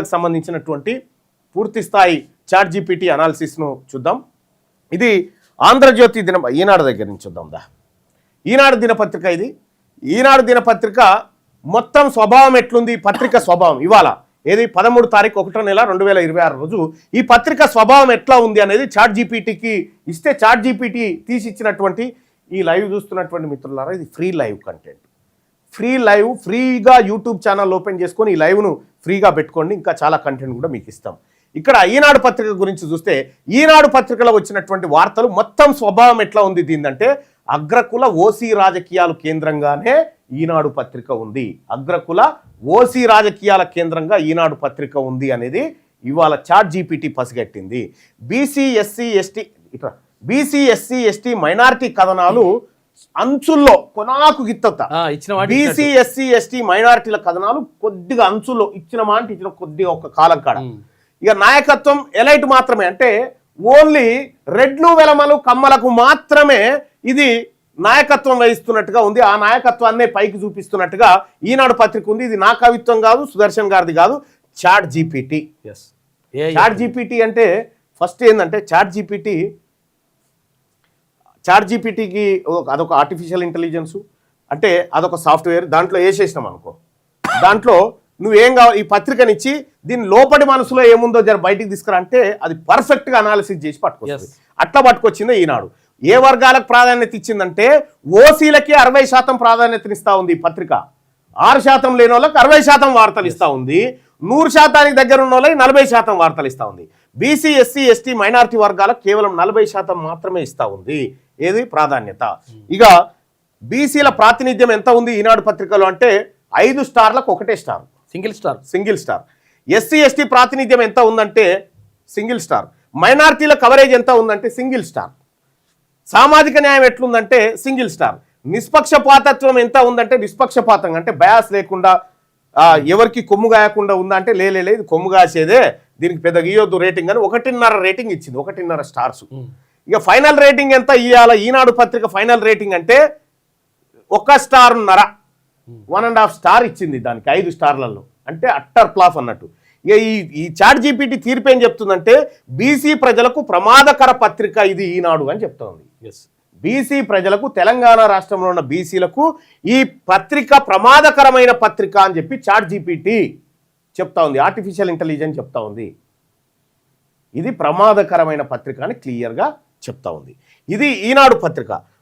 సంబంధించినటువంటి పూర్తి స్థాయి చాట్ జీపీటీ అనాలిసిస్ను చూద్దాం. ఇది ఆంధ్రజ్యోతి ఈనాడు దగ్గర నుంచి చూద్దాం. ఈనాడు దినపత్రిక ఇది. ఈనాడు దినపత్రిక మొత్తం స్వభావం ఎట్లుంది, పత్రిక స్వభావం ఇవాళ ఏది 13 తారీఖు 1వ నెల 2026 రోజు ఈ పత్రిక స్వభావం ఎట్లా ఉంది అనేది చాట్ జీపీటీకి ఇస్తే చాట్ జీపీటీ తీసిచ్చినటువంటి ఈ లైవ్ చూస్తున్నటువంటి మిత్రులారా, ఇది free live content. Free live ఫ్రీగా యూట్యూబ్ ఛానల్ ఓపెన్ చేసుకొని ఈ లైవ్ను ఫ్రీగా పెట్టుకోండి. ఇంకా చాలా కంటెంట్ కూడా మీకు ఇస్తాం. ఇక్కడ ఈనాడు పత్రిక గురించి చూస్తే ఈనాడు పత్రికలో వచ్చినటువంటి వార్తలు మొత్తం స్వభావం ఎట్లా ఉంది దీందంటే అగ్రకుల ఓసీ రాజకీయాలు కేంద్రంగానే ఈనాడు పత్రిక ఉంది. అగ్రకుల ఓసీ రాజకీయాల కేంద్రంగా ఈనాడు పత్రిక ఉంది అనేది ఇవాళ చాట్ జీపీటీ పసిగట్టింది. బీసీ ఎస్సీ ఎస్టీ మైనారిటీ కథనాలు అంచుల్లో కొనాకు గిత్తత. బీసీ ఎస్సీ ఎస్టీ మైనారిటీల కథనాలు కొద్దిగా అంచుల్లో ఇచ్చిన మాట ఇచ్చిన కొద్దిగా ఒక కాలం కాడ. ఇక నాయకత్వం ఎలైట్ మాత్రమే, అంటే ఓన్లీ రెడ్లు వెలమలు కమ్మలకు మాత్రమే ఇది నాయకత్వం వహిస్తున్నట్టుగా ఉంది. ఆ నాయకత్వాన్నే పైకి చూపిస్తున్నట్టుగా ఈనాడు పత్రిక ఉంది. ఇది నా కవిత్వం కాదు, సుదర్శన్ గారిది కాదు, చాట్ జీపీటీ. చాట్ జీపీటీ అంటే ఫస్ట్ ఏంటంటే చాట్ జీపీటీకి అదొక ఆర్టిఫిషియల్ ఇంటెలిజెన్సు, అంటే అదొక సాఫ్ట్వేర్. దాంట్లో వేసేసినాం అనుకో, దాంట్లో నువ్వేం కావాలి ఈ పత్రికనిచ్చి దీని లోపటి మనసులో ఏముందో జర బయటికి తీసుకురా అంటే అది పర్ఫెక్ట్గా అనాలిసిస్ చేసి పట్టుకొస్తుంది. అట్లా పట్టుకొచ్చిందే ఈనాడు. ఏ వర్గాలకు ప్రాధాన్యత ఇచ్చిందంటే ఓసీలకి 60% ప్రాధాన్యతనిస్తూ ఉంది ఈ పత్రిక. 6% లేని వాళ్ళకి 60% వార్తలు ఇస్తూ ఉంది. 100% దగ్గర ఉన్న వాళ్ళకి 40% వార్తలు ఇస్తూ ఉంది. బీసీ ఎస్సీ ఎస్టీ మైనారిటీ వర్గాలకు కేవలం 40% మాత్రమే ఇస్తూ ఉంది ఏది ప్రాధాన్యత. ఇక బీసీల ప్రాతినిధ్యం ఎంత ఉంది ఈనాడు పత్రికలో అంటే 5 స్టార్లకు 1 star, single star. SC ST ప్రాతినిధ్యం ఎంత ఉందంటే సింగిల్ స్టార్. మైనారిటీల కవరేజ్ ఎంత ఉందంటే సింగిల్ స్టార్. సామాజిక న్యాయం ఎట్లుందంటే సింగిల్ స్టార్. నిష్పక్షపాతత్వం ఎంత ఉందంటే నిష్పక్షపాతంగా, అంటే బయాస్ లేకుండా ఎవరికి కొమ్ము గాయకుండా ఉందా అంటే లేదు ఇది కొమ్ము కాసేదే, దీనికి పెద్ద గీయొద్దు రేటింగ్ అని 1.5 రేటింగ్ ఇచ్చింది, 1.5 స్టార్స్. ఇక ఫైనల్ రేటింగ్ ఎంత ఇవ్వాల ఈనాడు పత్రిక ఫైనల్ రేటింగ్ అంటే 1.5 స్టార్, 1.5 స్టార్ ఇచ్చింది దానికి 5 స్టార్లలో, అంటే అట్టర్ ఫ్లాప్ అన్నట్టు. ఇక ఈ చాట్ జీపీటీ తీర్పు ఏం చెప్తుందంటే బీసీ ప్రజలకు ప్రమాదకర పత్రిక ఇది ఈనాడు అని చెప్తోంది. బీసీ ప్రజలకు, తెలంగాణ రాష్ట్రంలో ఉన్న బీసీలకు ఈ పత్రిక ప్రమాదకరమైన పత్రిక అని చెప్పి చాట్ జీపీటీ చెప్తా ఉంది, ఆర్టిఫిషియల్ ఇంటెలిజెన్స్ చెప్తా ఉంది. ఇది ప్రమాదకరమైన పత్రిక అని క్లియర్గా చెప్తా ఉంది. ఇది ఈనాడు పత్రిక.